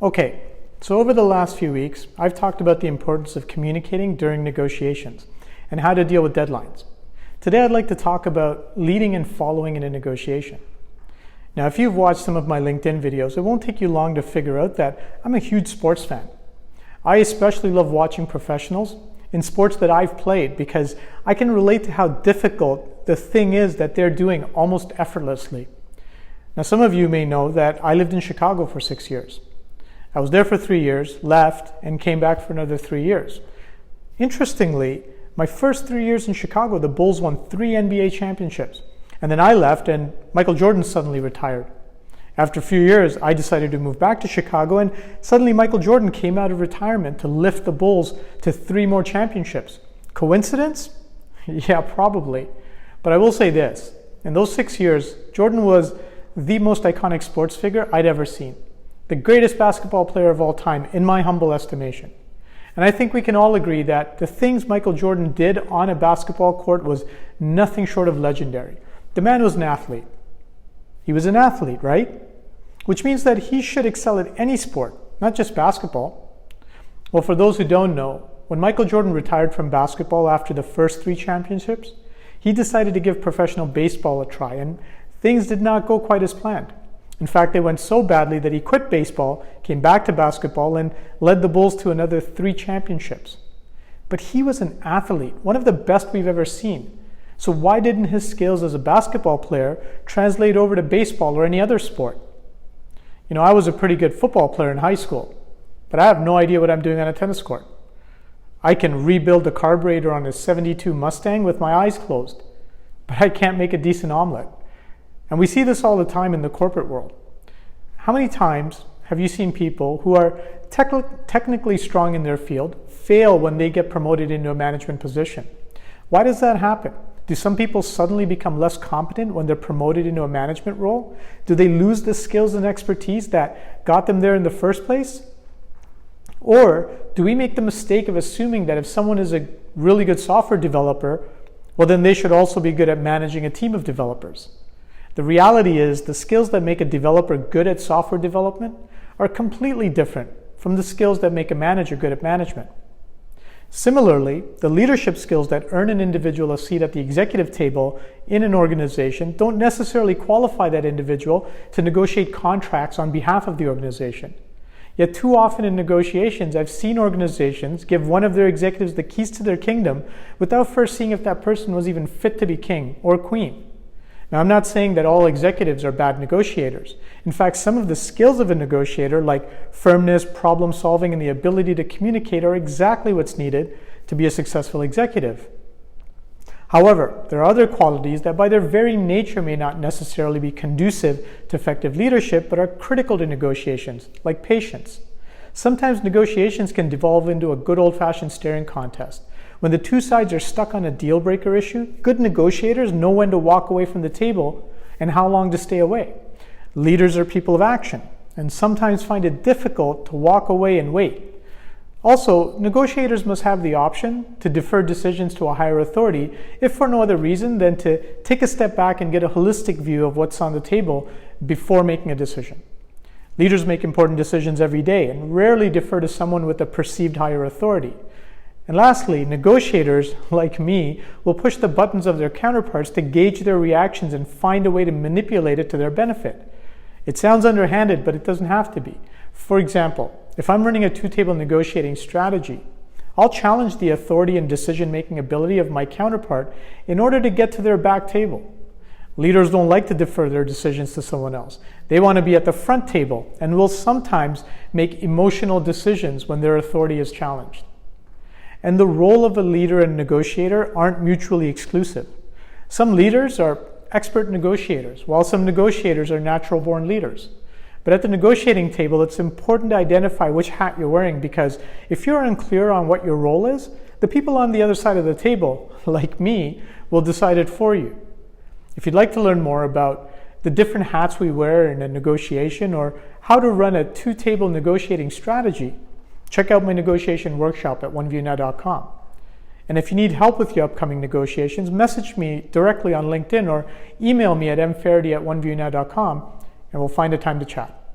Okay, so over the last few weeks, I've talked about the importance of communicating during negotiations and how to deal with deadlines. Today, I'd like to talk about leading and following in a negotiation. Now, if you've watched some of my LinkedIn videos, it won't take you long to figure out that I'm a huge sports fan. I especially love watching professionals in sports that I've played because I can relate to how difficult the thing is that they're doing almost effortlessly. Now, some of you may know that I lived in Chicago for 6 years. I was there for 3 years, left, and came back for another 3 years. Interestingly, my first 3 years in Chicago, the Bulls won 3 NBA championships. And then I left and Michael Jordan suddenly retired. After a few years, I decided to move back to Chicago, and suddenly Michael Jordan came out of retirement to lift the Bulls to 3 more championships. Coincidence? Yeah, probably. But I will say this, in those 6 years, Jordan was the most iconic sports figure I'd ever seen. The greatest basketball player of all time, in my humble estimation. And I think we can all agree that the things Michael Jordan did on a basketball court was nothing short of legendary. The man was an athlete. He was an athlete, right? Which means that he should excel at any sport, not just basketball. Well, for those who don't know, when Michael Jordan retired from basketball after the first 3 championships, he decided to give professional baseball a try, and things did not go quite as planned. In fact, they went so badly that he quit baseball, came back to basketball, and led the Bulls to another 3 championships. But he was an athlete, one of the best we've ever seen. So why didn't his skills as a basketball player translate over to baseball or any other sport? You know, I was a pretty good football player in high school, but I have no idea what I'm doing on a tennis court. I can rebuild the carburetor on a 72 Mustang with my eyes closed, but I can't make a decent omelet. And we see this all the time in the corporate world. How many times have you seen people who are technically strong in their field fail when they get promoted into a management position? Why does that happen? Do some people suddenly become less competent when they're promoted into a management role? Do they lose the skills and expertise that got them there in the first place? Or do we make the mistake of assuming that if someone is a really good software developer, well, then they should also be good at managing a team of developers? The reality is the skills that make a developer good at software development are completely different from the skills that make a manager good at management. Similarly, the leadership skills that earn an individual a seat at the executive table in an organization don't necessarily qualify that individual to negotiate contracts on behalf of the organization. Yet too often in negotiations, I've seen organizations give one of their executives the keys to their kingdom without first seeing if that person was even fit to be king or queen. Now, I'm not saying that all executives are bad negotiators. In fact, some of the skills of a negotiator, like firmness, problem solving, and the ability to communicate, are exactly what's needed to be a successful executive. However, there are other qualities that by their very nature may not necessarily be conducive to effective leadership, but are critical to negotiations, like patience. Sometimes negotiations can devolve into a good old-fashioned staring contest. When the 2 sides are stuck on a deal-breaker issue, good negotiators know when to walk away from the table and how long to stay away. Leaders are people of action and sometimes find it difficult to walk away and wait. Also, negotiators must have the option to defer decisions to a higher authority, if for no other reason than to take a step back and get a holistic view of what's on the table before making a decision. Leaders make important decisions every day and rarely defer to someone with a perceived higher authority. And lastly, negotiators, like me, will push the buttons of their counterparts to gauge their reactions and find a way to manipulate it to their benefit. It sounds underhanded, but it doesn't have to be. For example, if I'm running a 2-table negotiating strategy, I'll challenge the authority and decision-making ability of my counterpart in order to get to their back table. Leaders don't like to defer their decisions to someone else. They want to be at the front table and will sometimes make emotional decisions when their authority is challenged. And the role of a leader and negotiator aren't mutually exclusive. Some leaders are expert negotiators, while some negotiators are natural-born leaders. But at the negotiating table, it's important to identify which hat you're wearing, because if you're unclear on what your role is, the people on the other side of the table, like me, will decide it for you. If you'd like to learn more about the different hats we wear in a negotiation or how to run a 2-table negotiating strategy, check out my negotiation workshop at oneviewnow.com. And if you need help with your upcoming negotiations, message me directly on LinkedIn or email me at mfaherty@oneviewnow.com, and we'll find a time to chat.